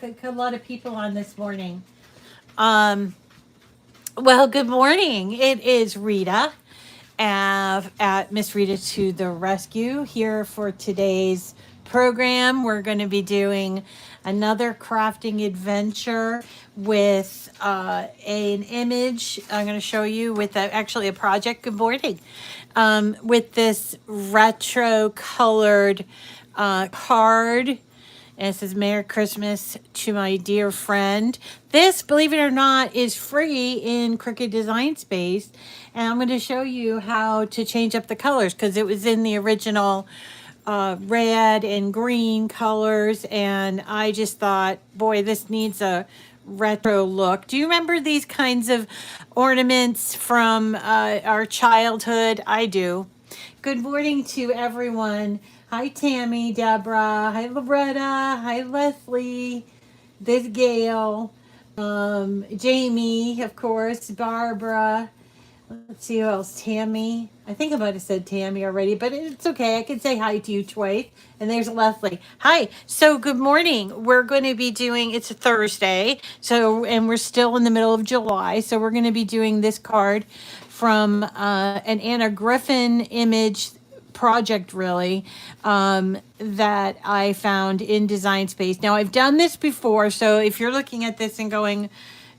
a lot of people on this morning. Um, well, good morning. It is Rita at Miss Rita to the Rescue here for today's program. We're going to be doing another crafting adventure with an image. I'm going to show you with actually a project. Good morning. With this retro colored card, and it says Merry Christmas to my dear friend. This, believe it or not, is free in Cricut Design Space. And I'm going to show you how to change up the colors because it was in the original red and green colors. And I just thought, boy, this needs a retro look. Do you remember these kinds of ornaments from our childhood? I do. Good morning to everyone. Hi, Tammy, Deborah. Hi, Loretta. Hi, Leslie. This Gail. Jamie, of course. Barbara. Let's see who else. Tammy. I think I might have said Tammy already, but it's okay. I can say hi to you twice. And there's Leslie. Hi. So good morning. We're going to be doing, it's a Thursday. So, and we're still in the middle of July. So we're going to be doing this card from an Anna Griffin image project, really, that I found in Design Space. Now, I've done this before, so if you're looking at this and going,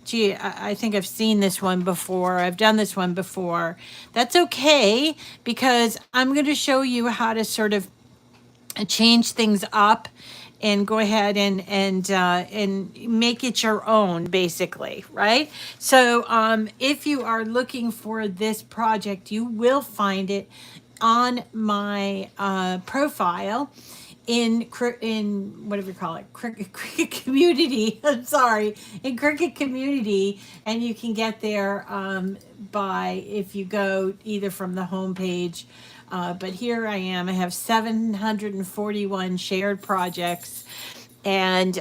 gee, I think I've seen this one before, I've done this one before, that's okay, because I'm going to show you how to sort of change things up and go ahead and make it your own, basically, right? So if you are looking for this project, you will find it on my profile in whatever you call it, Cricut community. I'm sorry, in Cricut community, and you can get there by if you go either from the homepage. But here I am. I have 741 shared projects, and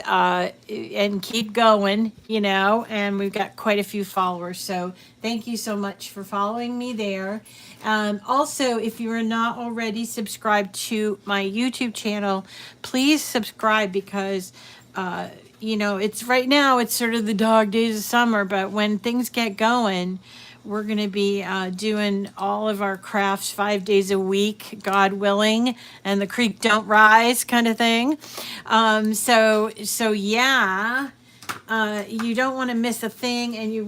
keep going, you know. And we've got quite a few followers. So thank you so much for following me there. Also, if you are not already subscribed to my YouTube channel, please subscribe because you know, it's right now, it's sort of the dog days of summer, but when things get going, we're going to be doing all of our crafts 5 days a week, God willing, and the creek don't rise kind of thing. So yeah, you don't want to miss a thing, and you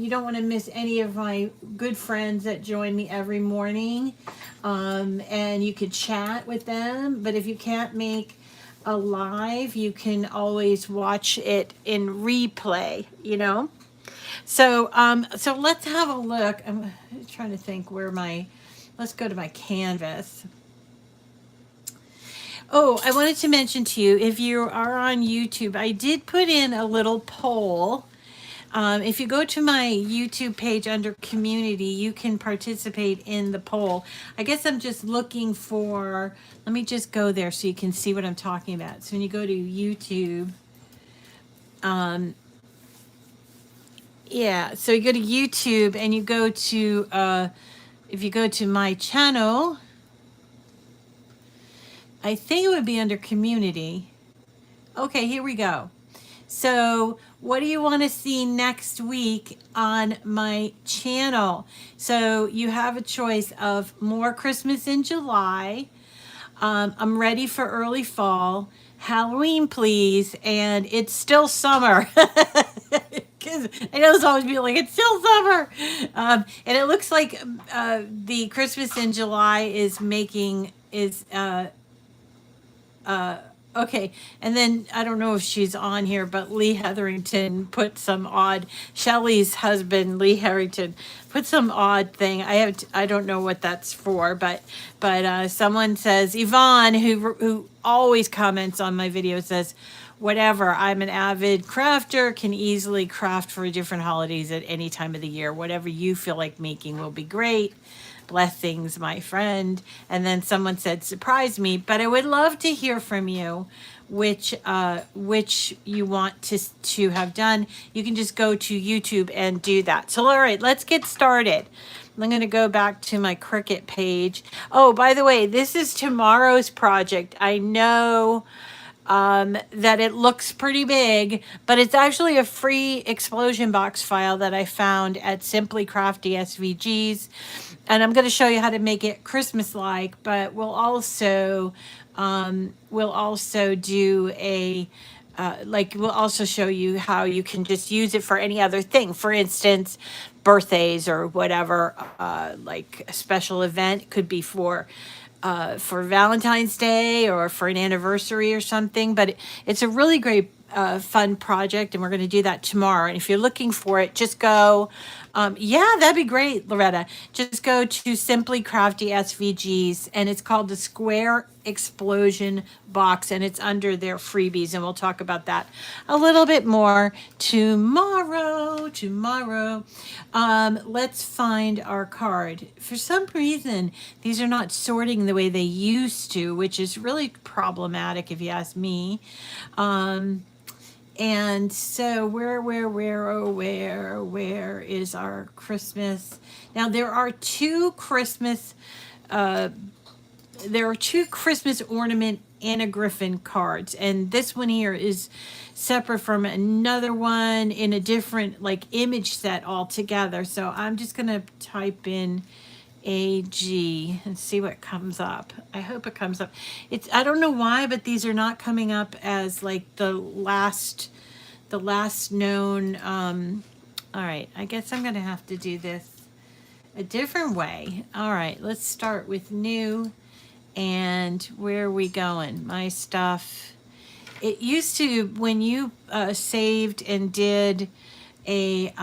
don't want to miss any of my good friends that join me every morning. And you could chat with them, but if you can't make a live, you can always watch it in replay, you know? So let's have a look. I'm trying to think where let's go to my canvas. Oh, I wanted to mention to you, if you are on YouTube, I did put in a little poll. If you go to my YouTube page under community, you can participate in the poll. I guess I'm just looking for, let me just go there so you can see what I'm talking about. So when you go to YouTube, yeah, so you go to YouTube and you go to, if you go to my channel, I think it would be under community. Okay, here we go. So what do you want to see next week on my channel? So you have a choice of more Christmas in July. I'm ready for early fall. Halloween, please. And it's still summer. Because I know it's always be like, it's still summer. And it looks like the Christmas in July is okay. And then I don't know if she's on here, but Lee Hetherington put some odd, Shelley's husband, Lee Hetherington, put some odd thing. I don't know what that's for, but someone says, Yvonne, who always comments on my video, says, whatever, I'm an avid crafter, can easily craft for different holidays at any time of the year. Whatever you feel like making will be great. Blessings, my friend. And then someone said, surprise me, but I would love to hear from you which you want to have done. You can just go to YouTube and do that. So all right, let's get started. I'm going to go back to my Cricut page. Oh, by the way, this is tomorrow's project. I know that it looks pretty big, but it's actually a free explosion box file that I found at Simply Crafty SVGs. And I'm going to show you how to make it Christmas-like, but we'll also do a we'll also show you how you can just use it for any other thing. For instance, birthdays or whatever, like a special event could be for Valentine's Day or for an anniversary or something. But it's a really great fun project, and we're going to do that tomorrow. And if you're looking for it, just go. Yeah, that'd be great, Loretta. Just go to Simply Crafty SVGs, and it's called the Square Explosion Box, and it's under their freebies, and we'll talk about that a little bit more tomorrow. Let's find our card. For some reason, these are not sorting the way they used to, which is really problematic if you ask me. And so where is our Christmas? Now there are two Christmas ornament Anna Griffin cards, and this one here is separate from another one in a different like image set altogether. So I'm just gonna type in AG and see what comes up. I hope it comes up. I don't know why, but these are not coming up as like the last known. All right, I guess I'm gonna have to do this a different way. All right, let's start with new. And where are we going? My stuff. It used to, when you saved and did a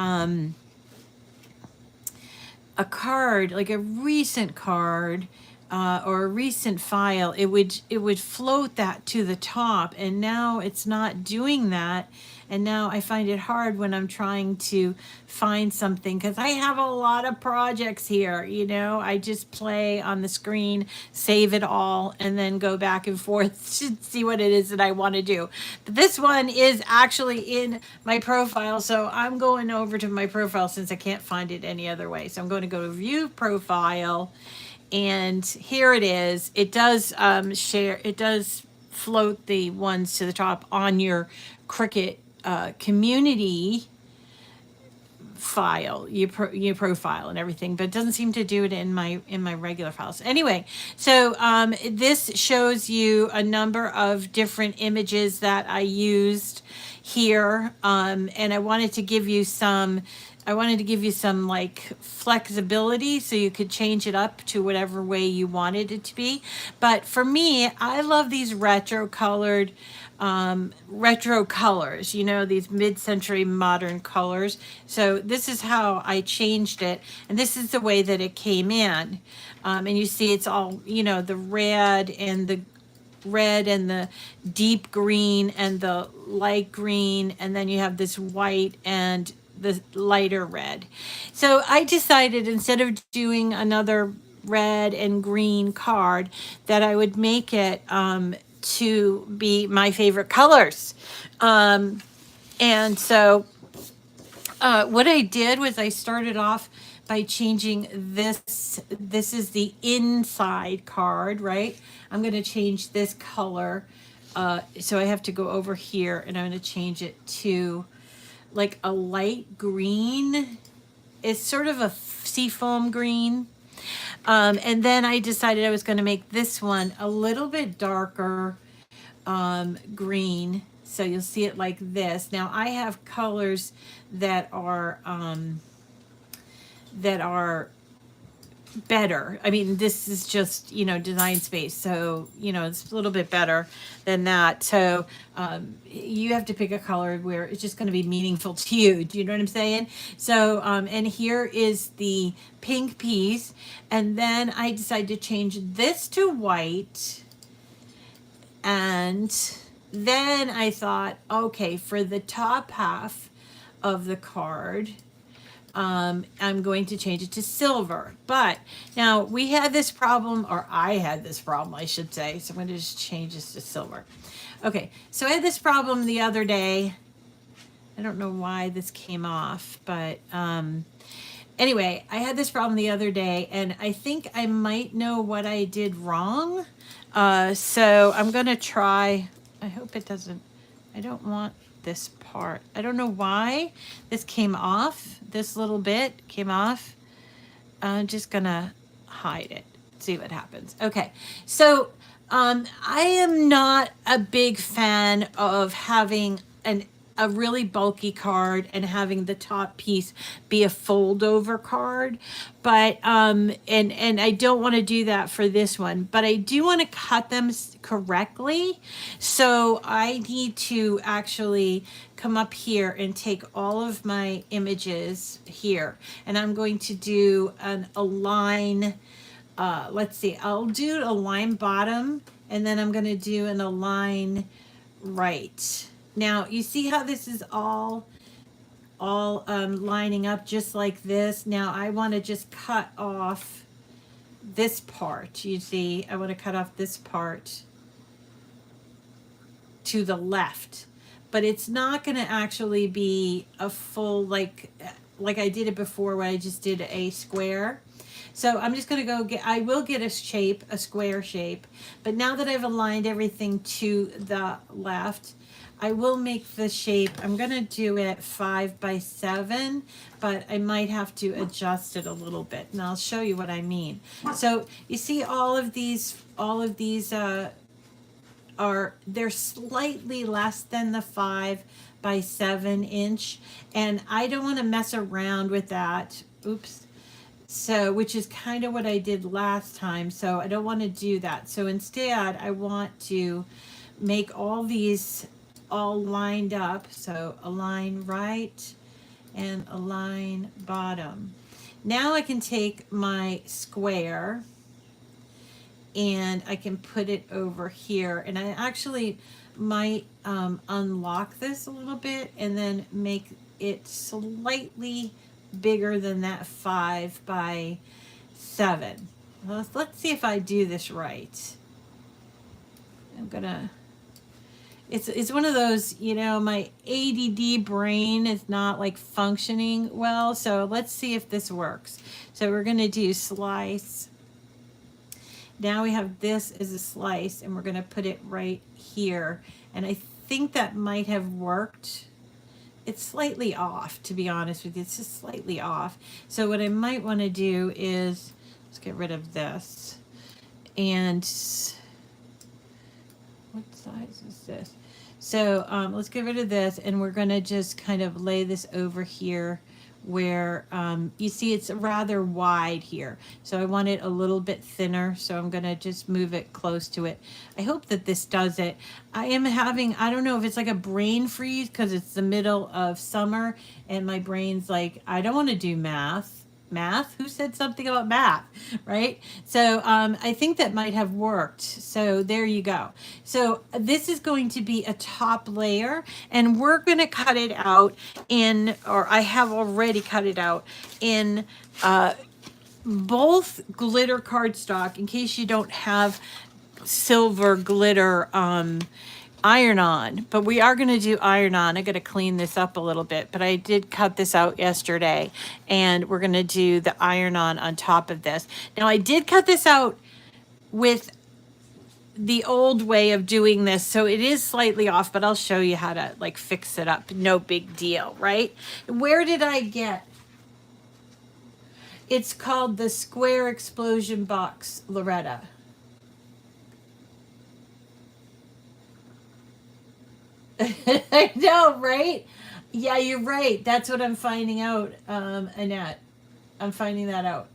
card, like a recent card or a recent file, it would float that to the top, and now it's not doing that. And now I find it hard when I'm trying to find something, because I have a lot of projects here. I just play on the screen, save it all, and then go back and forth to see what it is that I want to do. But this one is actually in my profile, so I'm going over to my profile since I can't find it any other way. So I'm going to go to view profile, and here it is. It does it does float the ones to the top on your Cricut community file, your profile and everything, but it doesn't seem to do it in my regular files. Anyway, so this shows you a number of different images that I used here, and I wanted to give you some like flexibility so you could change it up to whatever way you wanted it to be. But for me, I love these retro colors, these mid-century modern colors. So this is how I changed it, and this is the way that it came in. And you see it's all, the red and the deep green and the light green, and then you have this white and the lighter red. So I decided, instead of doing another red and green card, that I would make it to be my favorite colors. And so what I did was I started off by changing this. This is the inside card, right? I'm going to change this color. So I have to go over here, and I'm going to change it to like a light green. It's sort of a seafoam green. And then I decided I was going to make this one a little bit darker green. So you'll see it like this. Now I have colors that are better. I mean, this is just, Design Space. So, it's a little bit better than that. So you have to pick a color where it's just going to be meaningful to you. Do you know what I'm saying? So, and here is the pink piece. And then I decided to change this to white. And then I thought, okay, for the top half of the card, I'm going to change it to silver. But now we had this problem, or I had this problem, I should say. So I'm going to just change this to silver. Okay, so I had this problem the other day. I don't know why this came off, but anyway, I had this problem the other day, and I think I might know what I did wrong. So I'm going to try I hope it doesn't, I don't want this part. I don't know why this came off. This little bit came off. I'm just gonna hide it, see what happens. Okay, so I am not a big fan of having a really bulky card and having the top piece be a fold over card, but and I don't want to do that for this one, but I do want to cut them correctly. So I need to actually come up here and take all of my images here, and I'm going to do an align. Let's see, I'll do a line bottom, and then I'm going to do an align right. Now you see how this is all lining up just like this. Now I want to just cut off this part. You see, I want to cut off this part to the left, but it's not going to actually be a full like I did it before where I just did a square. So I'm just going to go get, I will get a shape, a square shape, but now that I've aligned everything to the left, I will make the shape. I'm going to do it 5 by 7, but I might have to adjust it a little bit, and I'll show you what I mean. So you see all of these they're slightly less than the 5 by 7 inch, and I don't want to mess around with that. Oops. So, which is kind of what I did last time. So I don't want to do that. So instead, I want to make all these all lined up. So align right and align bottom. Now I can take my square and I can put it over here, and I actually might unlock this a little bit and then make it slightly bigger than that 5 by 7. Let's see if I do this right. I'm gonna, it's one of those, you know, my ADD brain is not like functioning well, so let's see if this works. So we're gonna do slice. Now we have this as a slice, and we're going to put it right here. And I think that might have worked. It's slightly off, to be honest with you. It's just slightly off. So what I might want to do is, let's get rid of this. And what size is this? So let's get rid of this, and we're going to just kind of lay this over here where you see it's rather wide here. So I want it a little bit thinner, so I'm gonna just move it close to it. I hope that this does it. I am having, I don't know if it's like a brain freeze because it's the middle of summer and my brain's like, I don't want to do math. Who said something about math, right? So I think that might have worked. So there you go. So this is going to be a top layer, and we're going to cut it out in, or I have already cut it out in both glitter cardstock, in case you don't have silver glitter iron-on, but we are going to do iron-on. I got to clean this up a little bit, but I did cut this out yesterday, and we're going to do the iron-on on top of this. Now, I did cut this out with the old way of doing this, so it is slightly off, but I'll show you how to like fix it up. No big deal, right? Where did I get? It's called the Square Explosion Box, Loretta. I know, right? Yeah, you're right. That's what I'm finding out, Annette. I'm finding that out.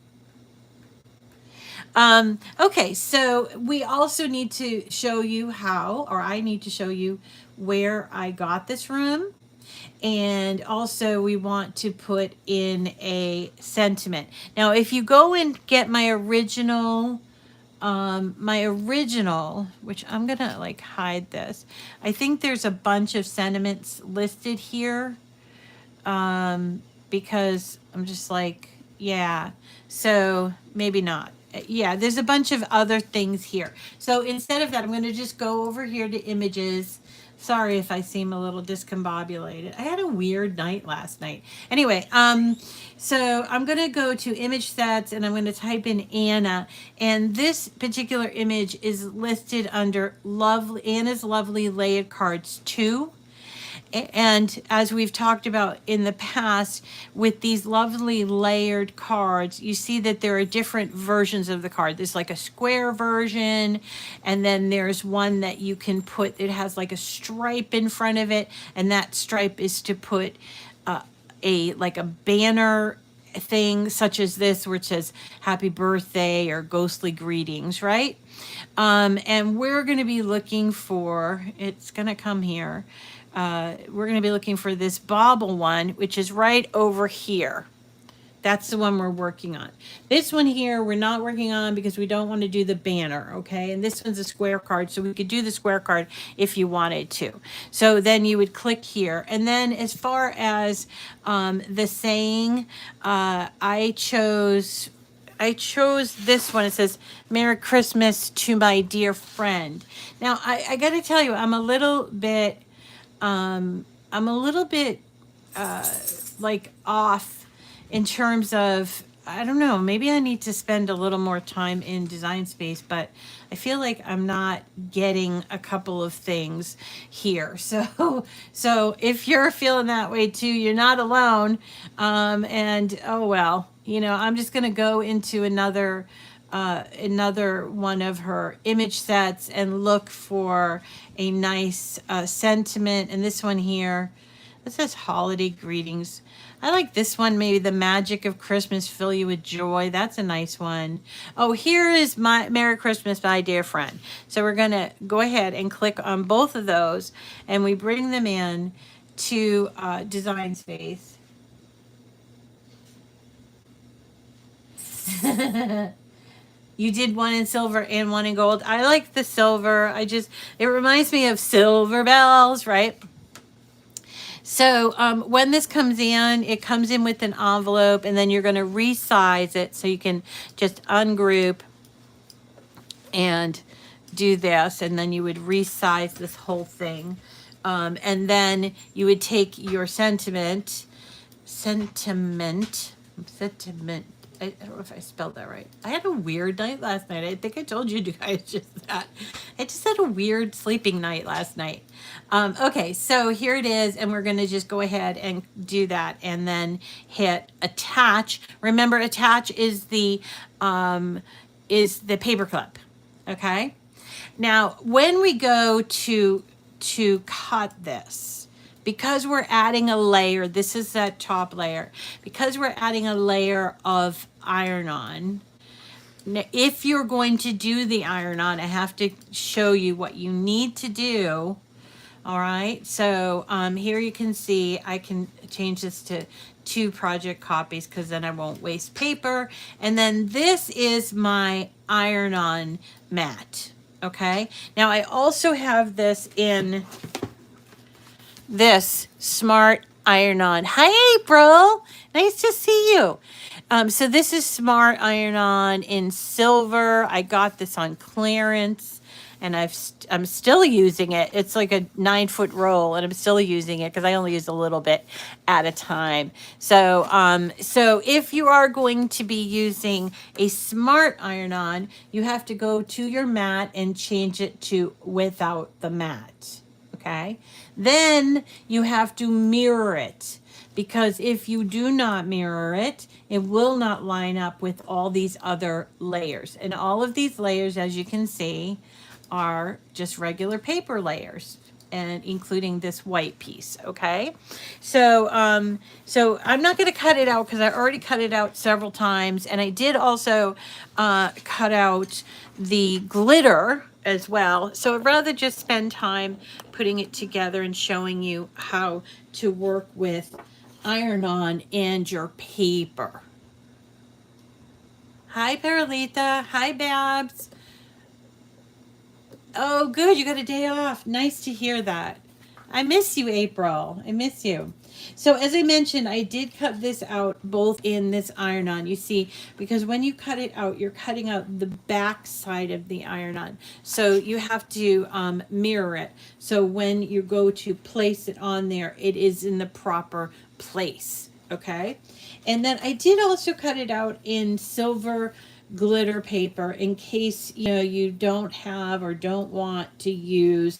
Okay, so we also need to show you how, or I need to show you where I got this room. And also we want to put in a sentiment. Now, if you go and get my original, which I'm gonna like hide this. I think there's a bunch of sentiments listed here, because I'm just like, yeah, so maybe not. yeah, there's a bunch of other things here. So instead of that, I'm going to just go over here to images. Sorry if I seem a little discombobulated. I had a weird night last night. Anyway, so I'm going to go to image sets and I'm going to type in Anna. And this particular image is listed under lovely Anna's Lovely Layered Cards 2. And as we've talked about in the past, with these lovely layered cards, you see that there are different versions of the card. There's like a square version, and then there's one that you can put, it has like a stripe in front of it, and that stripe is to put like a banner thing such as this where it says happy birthday or ghostly greetings, right? And we're going to be looking for, it's going to come here. We're going to be looking for this bauble one, which is right over here. That's the one we're working on. This one here, we're not working on because we don't want to do the banner, okay? And this one's a square card, so we could do the square card if you wanted to. So then you would click here. And then as far as the saying, I chose this one. It says, Merry Christmas to my dear friend. Now, I got to tell you, I'm a little bit like off in terms of, I don't know, maybe I need to spend a little more time in Design Space, but I feel like I'm not getting a couple of things here. So if you're feeling that way too, you're not alone. And oh well, I'm just going to go into another one of her image sets and look for a nice sentiment. And this one here, this says holiday greetings. I like this one, maybe the magic of Christmas fill you with joy. That's a nice one. Oh, here is my Merry Christmas, my dear friend. So we're going to go ahead and click on both of those and we bring them in to Design Space. You did one in silver and one in gold. I like the silver. It reminds me of Silver Bells, right? So when this comes in, it comes in with an envelope, and then you're going to resize it so you can just ungroup and do this, and then you would resize this whole thing. And then you would take your sentiment. I don't know if I spelled that right. I had a weird night last night. I think I told you guys just that. I just had a weird sleeping night last night. Okay, so here it is, and we're going to just go ahead and do that, and then hit attach. Remember, attach is the paper clip. Okay. Now, when we go to cut this, because we're adding a layer, this is that top layer, because we're adding a layer of iron-on. Now, if you're going to do the iron-on, I have to show you what you need to do. All right, so here you can see I can change this to 2 project copies because then I won't waste paper. And then this is my iron-on mat, okay? Now, I also have this in this smart iron-on. Hi, April. Nice to see you. So this is smart iron-on in silver. I got this on clearance, and I'm still using it. It's like a 9-foot roll, and I'm still using it because I only use a little bit at a time. So if you are going to be using a smart iron-on, you have to go to your mat and change it to without the mat. Okay, then you have to mirror it, because if you do not mirror it, it will not line up with all these other layers. And all of these layers, as you can see, are just regular paper layers, and including this white piece. Okay, so I'm not going to cut it out because I already cut it out several times, and I did also cut out the glitter as well. So I'd rather just spend time putting it together and showing you how to work with iron-on and your paper. Hi, Paralita. Hi, Babs. Oh, good. You got a day off. Nice to hear that. I miss you, April. I miss you. So as I mentioned, I did cut this out both in this iron-on. You see, because when you cut it out, you're cutting out the back side of the iron-on. So you have to mirror it. So when you go to place it on there, it is in the proper place. Okay. And then I did also cut it out in silver glitter paper in case you don't have or don't want to use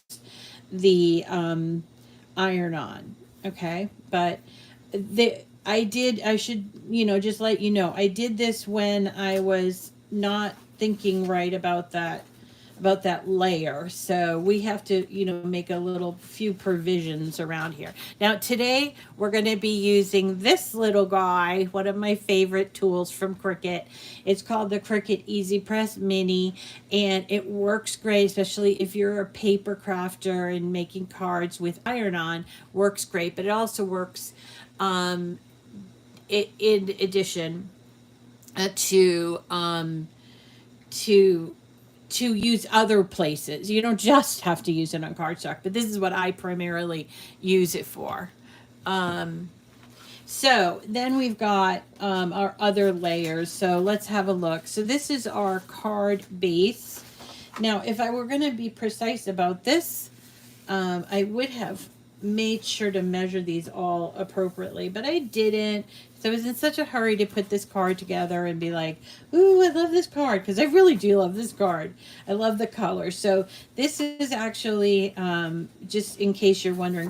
the iron on. Okay. But I should, just let you know, I did this when I was not thinking right about that layer. So we have to, make a little few provisions around here. Now today we're going to be using this little guy, one of my favorite tools from Cricut. It's called the Cricut Easy Press Mini, and it works great, especially if you're a paper crafter and making cards with iron-on. Works great, but it also works in addition to use other places. You don't just have to use it on cardstock, but this is what I primarily use it for. So then we've got our other layers. So let's have a look. So this is our card base. Now, if I were going to be precise about this, I would have made sure to measure these all appropriately, but I didn't. So I was in such a hurry to put this card together and be like, ooh, I love this card, because I really do love this card. I love the color. So this is actually, just in case you're wondering,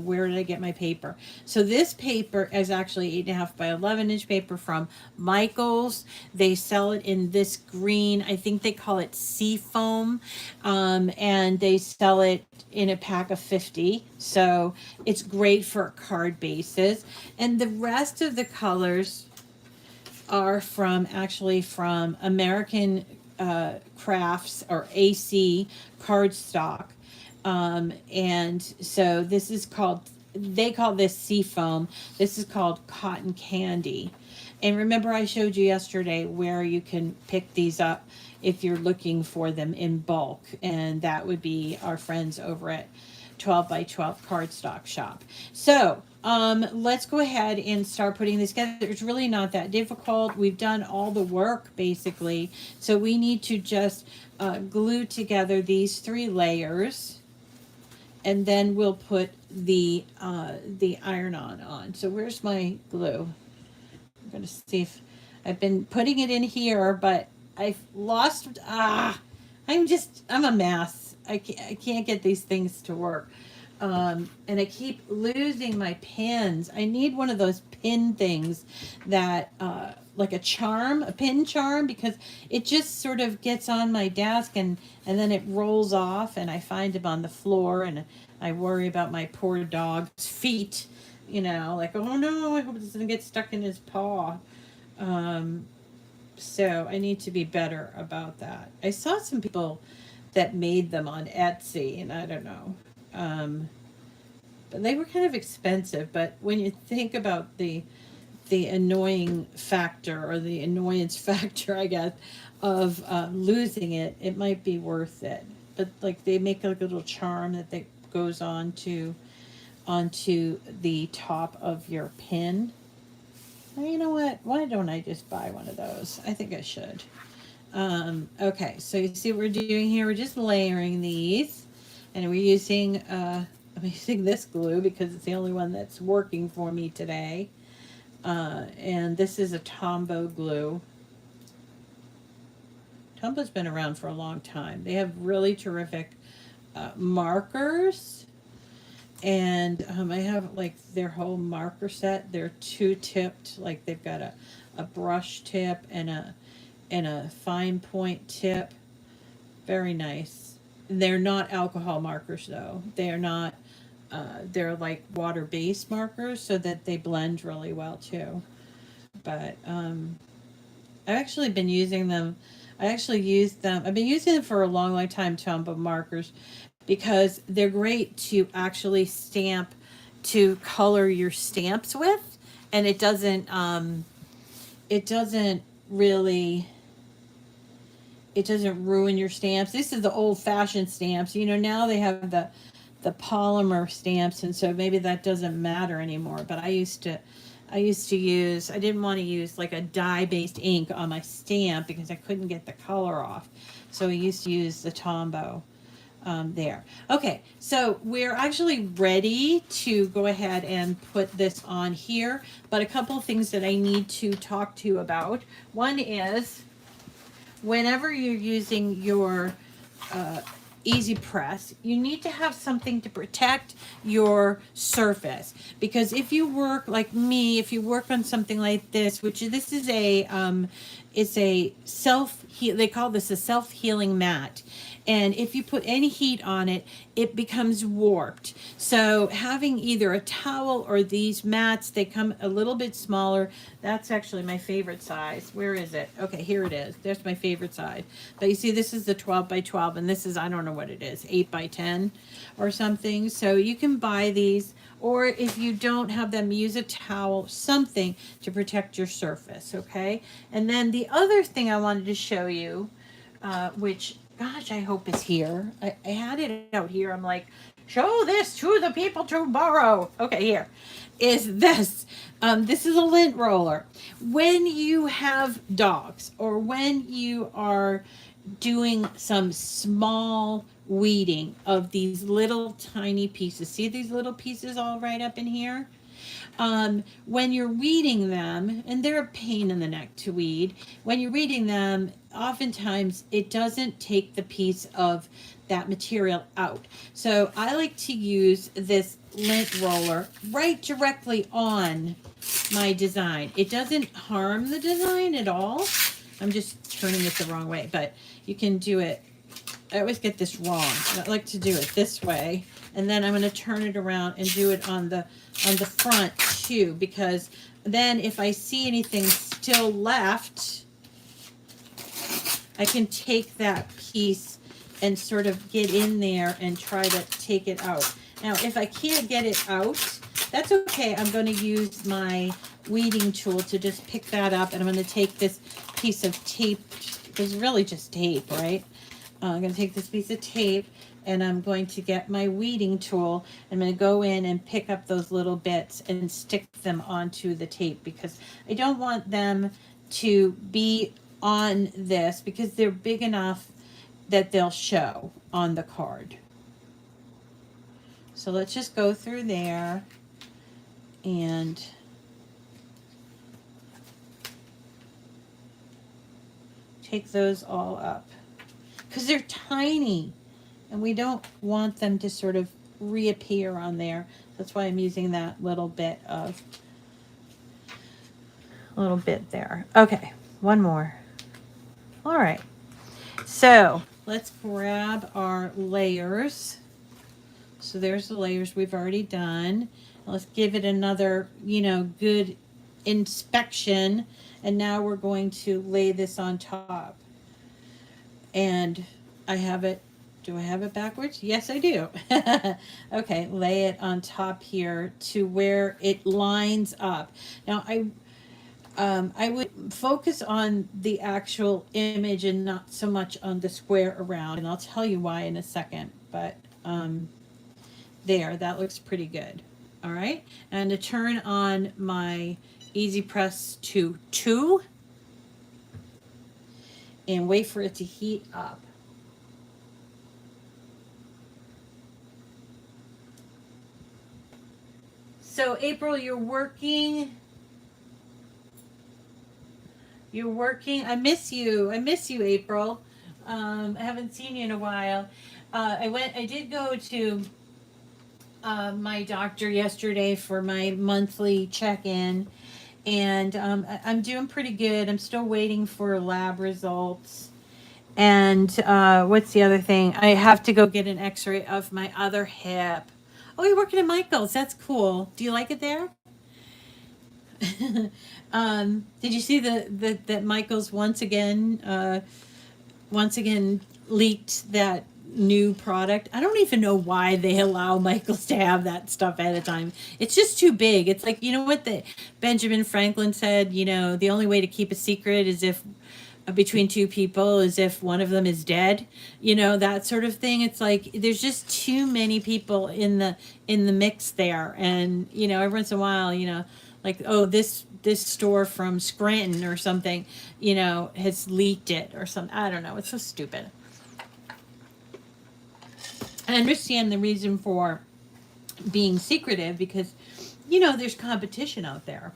where did I get my paper? So this paper is actually 8.5 by 11-inch paper from Michaels. They sell it in this green, I think they call it sea foam, and they sell it in a pack of 50. So it's great for card bases. And the rest of the colors are from American Crafts, or AC cardstock. And so this is they call this sea foam. This is called cotton candy. And remember, I showed you yesterday where you can pick these up if you're looking for them in bulk. And that would be our friends over at 12 by 12 cardstock shop. So let's go ahead and start putting this together. It's really not that difficult. We've done all the work basically. So we need to just glue together these 3 layers, and then we'll put the iron-on on. So where's my glue? I'm going to see if I've been putting it in here, but I've lost. I'm a mess. I can't get these things to work. And I keep losing my pins. I need one of those pin things that, like a pin charm, because it just sort of gets on my desk and then it rolls off, and I find them on the floor, and I worry about my poor dog's feet, like, oh no, I hope it doesn't get stuck in his paw. So I need to be better about that. I saw some people that made them on Etsy, and I don't know. But they were kind of expensive. But when you think about the annoying factor, or the annoyance factor, I guess, of losing it, it might be worth it. But like, they make like a little charm that goes onto the top of your pin. Well, you know what? Why don't I just buy one of those? I think I should. Okay, so you see what we're doing here? We're just layering these, and we're using I'm using this glue because it's the only one that's working for me today. And this is a Tombow glue. Tombow's been around for a long time. They have really terrific markers, and I have like their whole marker set. They're 2-tipped, like they've got a brush tip and a fine point tip. Very nice. They're not alcohol markers though. They are not, they're like water-based markers, so that they blend really well too. But I've actually been using them. I've been using them for a long, long time, Tombow markers, because they're great to actually to color your stamps with, and it doesn't really, it doesn't ruin your stamps. This is the old-fashioned stamps. Now they have the the polymer stamps, and so maybe that doesn't matter anymore. But I used to use, I didn't want to use like a dye-based ink on my stamp because I couldn't get the color off. So I used to use the Tombow there. Okay, so we're actually ready to go ahead and put this on here, but a couple of things that I need to talk to you about. One is, whenever you're using your Easy Press, you need to have something to protect your surface, because if you work like me, if you work on something like this, which this is a it's a they call this a self-healing mat, and if you put any heat on it, it becomes warped. So having either a towel or these mats, they come a little bit smaller. That's actually my favorite size. Where is it? Okay, here it is. There's my favorite size. But you see, this is the 12 by 12, and this is, I don't know what it is, 8 by 10 or something. So you can buy these, or if you don't have them, use a towel, something to protect your surface, okay? And then the other thing I wanted to show you, which, gosh, I hope is here. I had it out here. I'm like, show this to the people tomorrow. Okay, here is this. This is a lint roller. When you have dogs, or when you are doing some small weeding of these little tiny pieces, see these little pieces all right up in here? When you're weeding them, and they're a pain in the neck to weed, when you're weeding them, oftentimes it doesn't take the piece of that material out. So I like to use this lint roller right directly on my design. It doesn't harm the design at all. I'm just turning it the wrong way, but you can do it. I always get this wrong. I like to do it this way, and then I'm going to turn it around and do it on the front too, because then if I see anything still left, I can take that piece and sort of get in there and try to take it out. Now, if I can't get it out, that's okay. I'm going to use my weeding tool to just pick that up, and I'm going to take this piece of tape. It's really just tape, right? I'm going to take this piece of tape, and I'm going to get my weeding tool. I'm going to go in and pick up those little bits and stick them onto the tape, because I don't want them to be on this, because they're big enough that they'll show on the card. So let's just go through there and take those all up, because they're tiny and we don't want them to sort of reappear on there. That's why I'm using that little bit there. Okay, one more. All right, so let's grab our layers. So there's the layers we've already done. Let's give it another, good inspection. And now we're going to lay this on top. And I have it, do I have it backwards? Yes, I do. Okay, lay it on top here to where it lines up. Now, I would focus on the actual image and not so much on the square around. And I'll tell you why in a second. But there, that looks pretty good. All right, and to turn on my Easy Press to 2 and wait for it to heat up. So April, you're working. I miss you, April. I haven't seen you in a while. I did go to my doctor yesterday for my monthly check-in, and I'm doing pretty good. I'm still waiting for lab results. And what's the other thing? I have to go get an x-ray of my other hip. Oh, you're working at Michael's. That's cool. Do you like it there? Did you see that Michael's once again leaked that new product? I don't even know why they allow Michael's to have that stuff at a time. It's just too big. It's like, what the Benjamin Franklin said, the only way to keep a secret is if between two people as if one of them is dead, you know, that sort of thing. It's like there's just too many people in the mix there. And you know, every once in a while, you know, like, oh, this store from Scranton or something, you know, has leaked it or something. I don't know, it's so stupid. I understand the reason for being secretive because, you know, there's competition out there.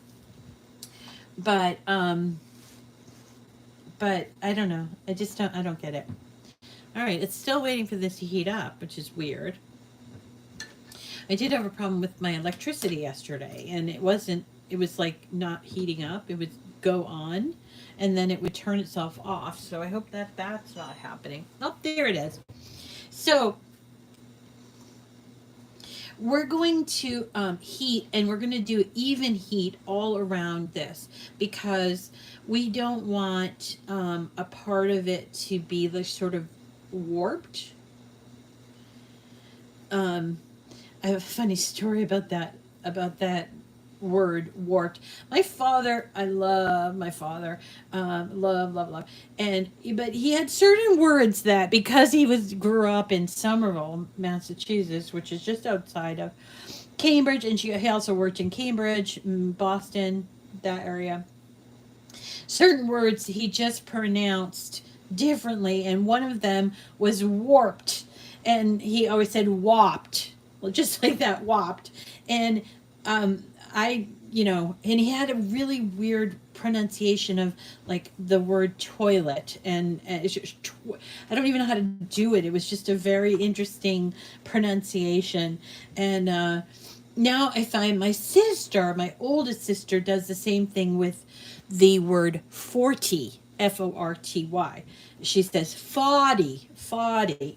But but I don't know. I don't get it. All right, it's still waiting for this to heat up, which is weird. I did have a problem with my electricity yesterday, and it was like not heating up. It would go on, and then it would turn itself off. So I hope that that's not happening. Oh, there it is. So we're going to heat, and we're going to do even heat all around this because we don't want a part of it to be like sort of warped. um, I have a funny story about that word warped. My father, I love my father, love, and but he had certain words that because he was grew up in Somerville, Massachusetts, which is just outside of Cambridge, and he also worked in Cambridge, Boston, that area. Certain words he just pronounced differently, and one of them was warped, and he always said whopped, well, just like that, whopped. And you know, and he had a really weird pronunciation of like the word toilet, and it's just, I don't even know how to do it. It was just a very interesting pronunciation, and now I find my sister, my oldest sister, does the same thing with the word 40, Forty. She says 40,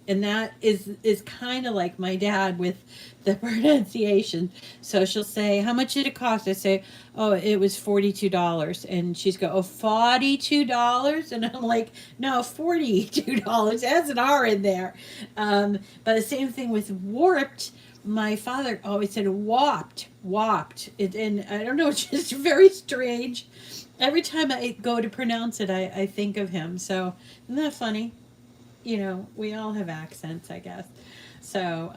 and that is kind of like my dad with the pronunciation. So she'll say, "How much did it cost?" I say, "Oh, it was $42," and she's go, "Oh, $42," and I'm like, "No, $42." It has an R in there. But the same thing with warped. My father always said whopped. And I don't know, it's just very strange. Every time I go to pronounce it, I think of him. So isn't that funny? You know, we all have accents, I guess. So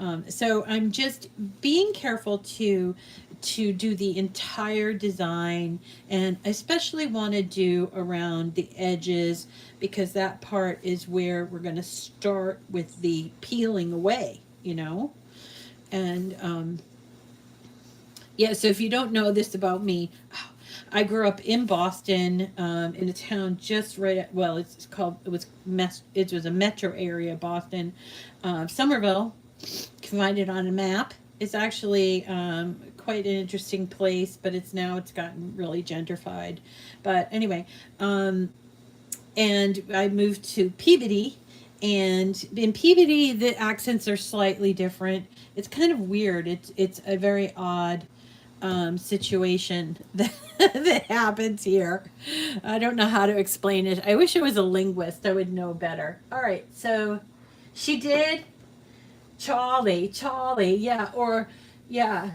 I'm just being careful to do the entire design, and I especially want to do around the edges because that part is where we're going to start with the peeling away, you know? And yeah, so if you don't know this about me, I grew up in Boston, in a town just right at, well, it was a metro area, Boston, Somerville. You can find it on a map. It's actually quite an interesting place, but it's gotten really gentrified. But anyway, and I moved to Peabody, and in Peabody the accents are slightly different. It's kind of weird. It's a very odd situation that, that happens here. I don't know how to explain it. I wish I was a linguist. I would know better. All right, so she did Charlie, yeah, or yeah.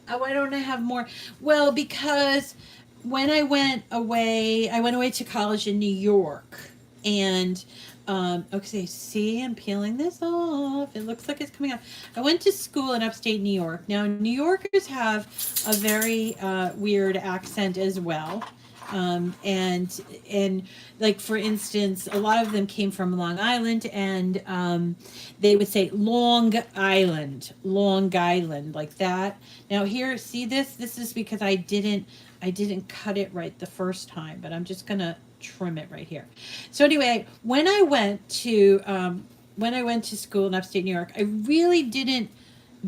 Oh, why don't I have more? Well, because when I went away to college in New York, and okay, see, I'm peeling this off. It looks like it's coming off. I went to school in upstate New York. Now, New Yorkers have a very weird accent as well. And like for instance, a lot of them came from Long Island, and they would say Long Island, like that. Now here, see this? This is because I didn't cut it right the first time, but I'm just gonna trim it right here. So anyway, when I went to school in upstate New York, I really didn't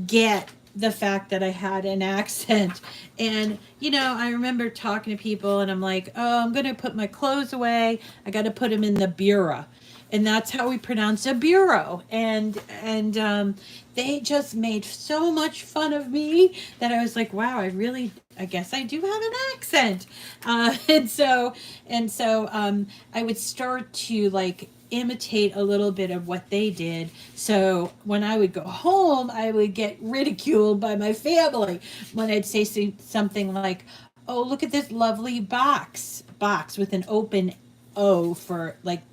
get the fact that I had an accent. And, you know, I remember talking to people and I'm like, oh, I'm going to put my clothes away. I got to put them in the bureau. And that's how we pronounce a bureau. And they just made so much fun of me that I was like, wow, I guess I do have an accent. And so I would start to like imitate a little bit of what they did. So when I would go home, I would get ridiculed by my family when I'd say something like, "Oh, look at this lovely box with an O for like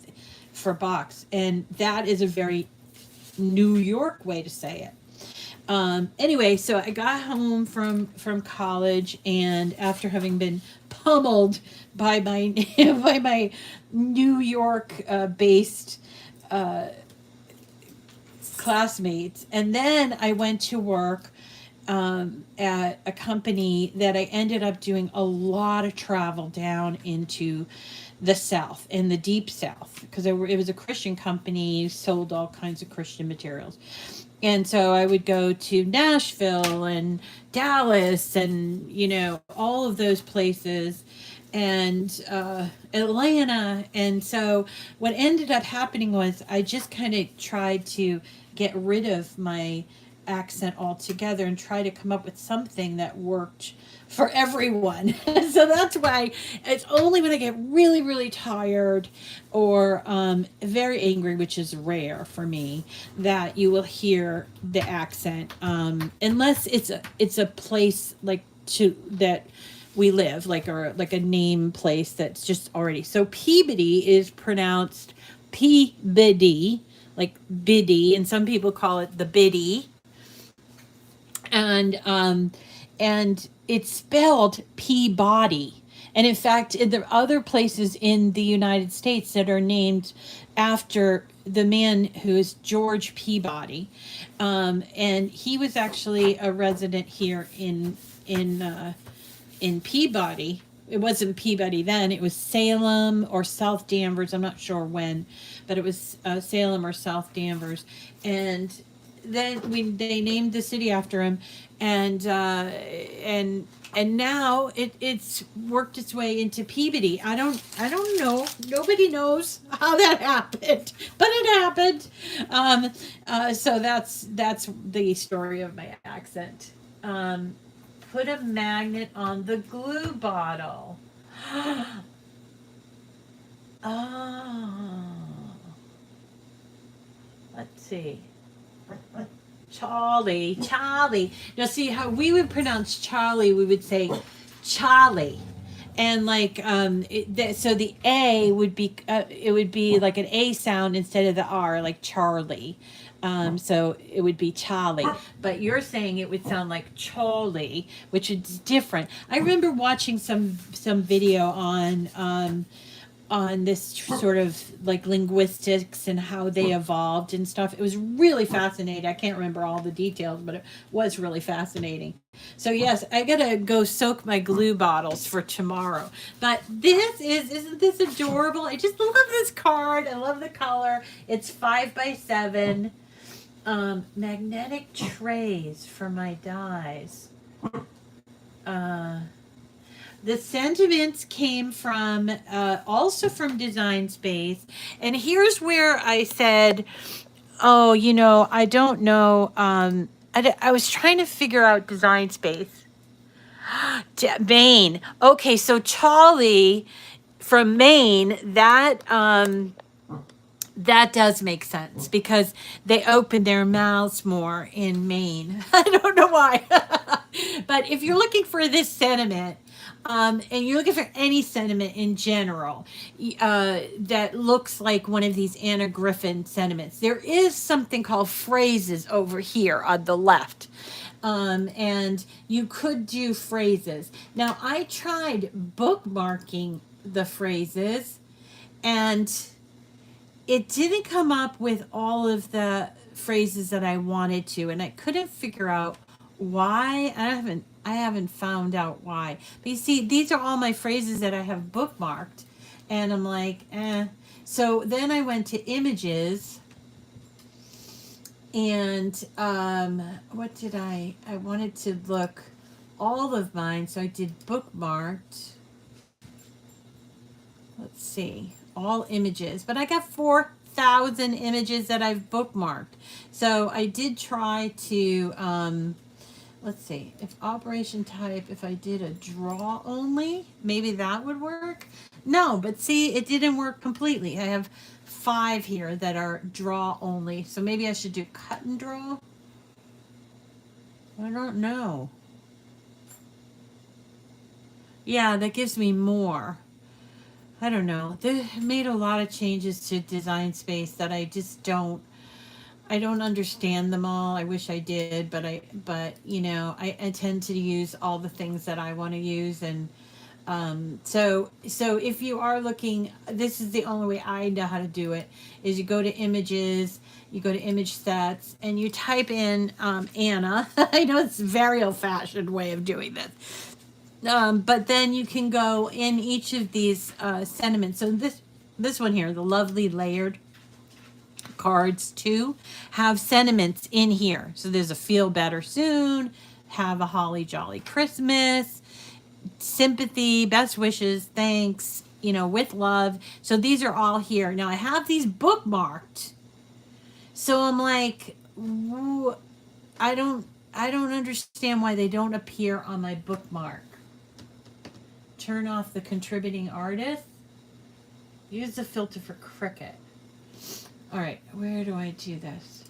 for box, and that is a very New York way to say it. Anyway, so I got home from college, and after having been pummeled by my by my New York based classmates, and then I went to work at a company that I ended up doing a lot of travel down into the South, in the deep South, because it was a Christian company, sold all kinds of Christian materials. And so I would go to Nashville and Dallas and, all of those places, and Atlanta. And so what ended up happening was I just kind of tried to get rid of my accent altogether and try to come up with something that worked for everyone. So that's why it's only when I get really, really tired or very angry, which is rare for me, that you will hear the accent, unless it's a place like to that we live, like, or like a name place that's just already. So Peabody is pronounced Peabody, like biddy, and some people call it the biddy, and it's spelled Peabody. And in fact, in the other places in the United States that are named after the man who is George Peabody, and he was actually a resident here in Peabody. It wasn't Peabody then; it was Salem or South Danvers. I'm not sure when, but it was Salem or South Danvers, and then they named the city after him, and now it's worked its way into Peabody. I don't know. Nobody knows how that happened, but it happened. So that's the story of my accent. Put a magnet on the glue bottle. Oh, let's see. Charlie. Now, see how we would pronounce Charlie? We would say Charlie, and like so the A would be it would be like an A sound instead of the R, like Charlie. So it would be Charlie, but you're saying it would sound like Charlie, which is different. I remember watching some video on this sort of like linguistics and how they evolved and stuff. It was really fascinating. I can't remember all the details, but it was really fascinating. So yes, I gotta go soak my glue bottles for tomorrow. But isn't this adorable? I just love this card. I love the color. It's 5x7. Magnetic trays for my dies. The sentiments came from also from Design Space, and here's where I said, "Oh, I don't know." I was trying to figure out Design Space. Maine. Okay, so Charlie from Maine. That does make sense because they open their mouths more in Maine. I don't know why, but if you're looking for this sentiment. And you're looking for any sentiment in general that looks like one of these Anna Griffin sentiments. There is something called phrases over here on the left. And you could do phrases. Now, I tried bookmarking the phrases, and it didn't come up with all of the phrases that I wanted to, and I couldn't figure out why. I haven't found out why. But you see, these are all my phrases that I have bookmarked. And I'm like, eh. So then I went to images. And what did I wanted to look all of mine. So I did bookmarked. Let's see. All images. But I got 4,000 images that I've bookmarked. So I did try to... let's see, if operation type, if I did a draw only, maybe that would work. No, but see, it didn't work completely. I have 5 here that are draw only. So maybe I should do cut and draw. I don't know. Yeah, that gives me more. I don't know. They made a lot of changes to Design Space that I don't understand them all. I wish I did, but you know, I tend to use all the things that I want to use. And so if you are looking, this is the only way I know how to do it, is you go to images, you go to image sets, and you type in Anna. I know it's a very old fashioned way of doing this. But then you can go in each of these sentiments. So this one here, the lovely layered cards too, have sentiments in here. So there's a feel better soon, have a holly jolly Christmas, sympathy, best wishes, thanks, you know, with love. So these are all here. Now I have these bookmarked. So I'm like, I don't understand why they don't appear on my bookmark. Turn off the contributing artist. Use the filter for Cricut. All right, where do I do this?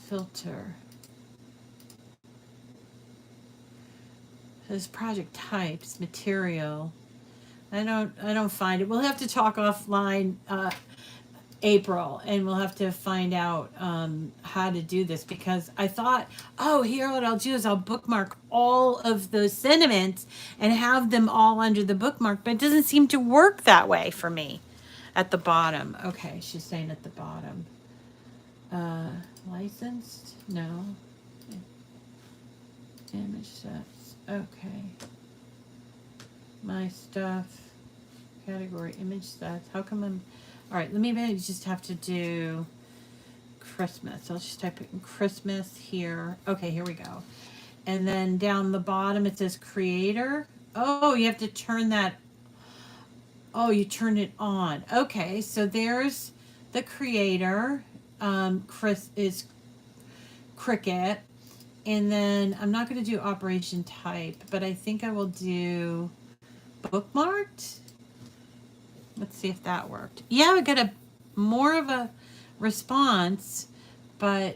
Filter. This project types, material. I don't find it. We'll have to talk offline, April, and we'll have to find out how to do this, because I thought, oh, here what I'll do is I'll bookmark all of those sentiments and have them all under the bookmark, but it doesn't seem to work that way for me. At the bottom. Okay, she's saying at the bottom. Licensed? No. Image sets. Okay. My stuff. Category image sets. How come I'm... All right, let me maybe just have to do Christmas. I'll just type in Christmas here. Okay, here we go. And then down the bottom it says creator. Oh, you have to turn that. Oh, you turn it on. Okay, so there's the creator. Chris is Cricut. And then I'm not going to do operation type, but I think I will do bookmarked. Let's see if that worked. Yeah, I got a more of a response, but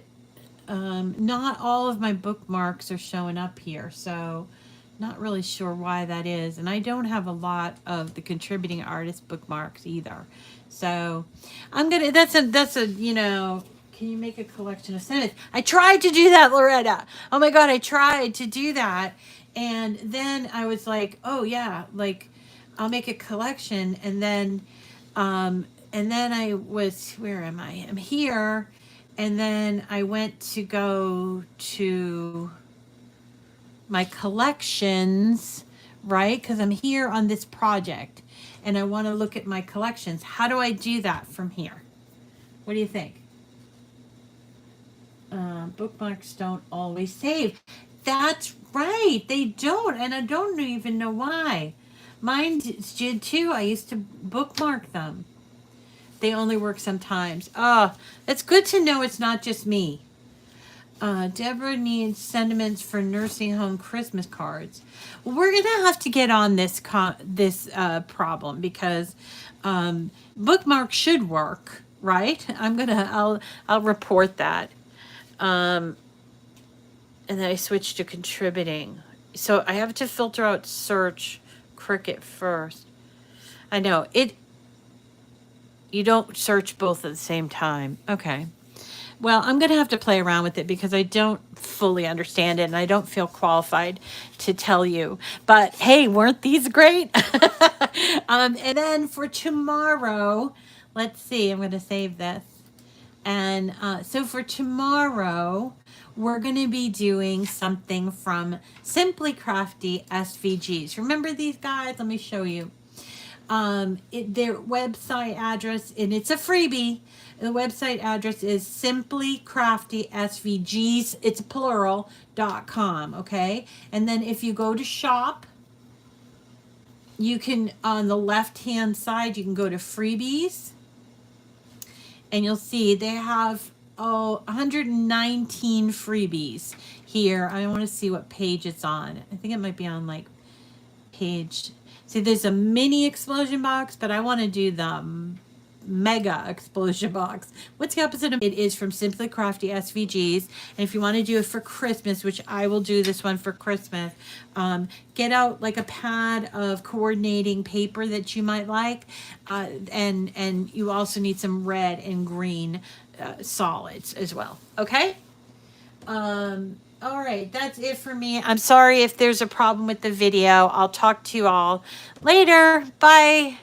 not all of my bookmarks are showing up here. So not really sure why that is. And I don't have a lot of the contributing artist bookmarks either. So I'm going to, that's a, you know, can you make a collection of sentences? I tried to do that, Loretta. Oh my God, I tried to do that. And then I was like, oh yeah, like I'll make a collection. And then I was, where am I? I'm here. And then I went to go to my collections, right? Because I'm here on this project and I want to look at my collections. How do I do that from here? What do you think? Bookmarks don't always save. That's right. They don't. And I don't even know why. Mine did too. I used to bookmark them. They only work sometimes. It's good to know it's not just me. Deborah needs sentiments for nursing home Christmas cards. Well, we're gonna have to get on this problem, because bookmarks should work, right? I'll report that. And then I switched to contributing. So I have to filter out search Cricut first. I know it. You don't search both at the same time. Okay. Well, I'm going to have to play around with it because I don't fully understand it and I don't feel qualified to tell you. But hey, weren't these great? And then for tomorrow, let's see, I'm going to save this. And so for tomorrow, we're going to be doing something from Simply Crafty SVGs. Remember these guys? Let me show you. Their website address, and it's a freebie. The website address is simplycraftysvgs, it's plural.com, okay? And then if you go to shop, you can, on the left-hand side, you can go to freebies, and you'll see they have 119 freebies here. I want to see what page it's on. I think it might be on like page. See, there's a mini explosion box, but I want to do the mega explosion box. What's the opposite of it? Is from Simply Crafty SVGs. And if you want to do it for Christmas, which I will do this one for Christmas, get out like a pad of coordinating paper that you might like, and you also need some red and green solids as well. Okay. All right, that's it for me. I'm sorry if there's a problem with the video. I'll talk to you all later. Bye.